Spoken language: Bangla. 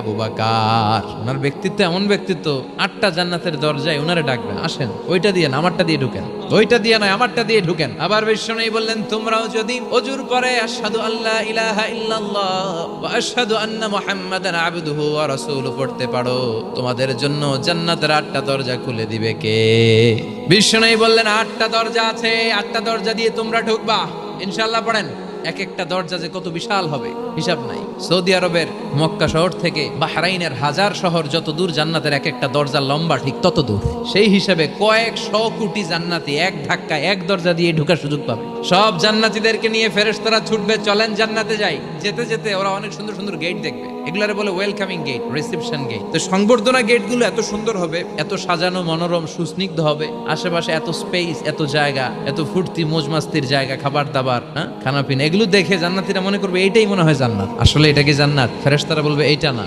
আবু বকর। ওনার ব্যক্তিত্ব এমন ব্যক্তিত্ব, 8টা জান্নাতের দরজায় ওনারে ডাকবেন, আসেন ওইটা দিয়ে না আমারটা দিয়ে ঢুকেন, ওইটা দিয়ে না আমারটা দিয়ে ঢুকেন। আবার বিশ্বনবী বললেন, তোমরাও যদি ওযুর পরে আশহাদু আল্লা ইলাহা ইল্লাল্লাহ ওয়া আশহাদু আন্না মুহাম্মাদান আবদুহু ওয়া রাসূলুহু পড়তে পারো, তোমাদের জন্য জান্নাতের 8টা দরজা খুলে দিবে কে? বিশ্বনবী বললেন, 8টা দরজা আছে, 8টা দরজা দিয়ে তোমরা ঢুকবা ইনশাআল্লাহ। পড়েন, এক একটা দরজা যে কত বিশাল হবে হিসাব নাই। সৌদি আরবের মক্কা শহর থেকে বাহরাইনের হাজার শহর যত দূর, জান্নাতের এক একটা দরজা লম্বা ঠিক তত দূর। সেই হিসাবে কয়েকশো কোটি জান্নাতি এক ধাক্কায় এক দরজা দিয়ে ঢোকার সুযোগ পাবে। সব জান্নাতীদেরকে নিয়ে ফেরেশতারা ছুটবে, চলেন জান্নাতে যাই। যেতে যেতে ওরা অনেক সুন্দর সুন্দর গেট দেখবে, এগুলারে বলে ওয়েলকামিং গেট, রিসেপশন গেট। তো সংবর্ধনা গেটগুলো এত সুন্দর হবে, এত সাজানো মনোরম সুস্নিগ্ধ হবে, আশেপাশে এত স্পেস, এত জায়গা, এত ফুর্তি মজমাস্তির জায়গা, খাবার দাবার, খানা পিনা, এগুলো দেখে জান্নাতীরা মনে করবে এইটাই মনে হয় জান্নাত। আসলে এটা কি জান্নাত? ফেরেশতারা বলবে এইটা না।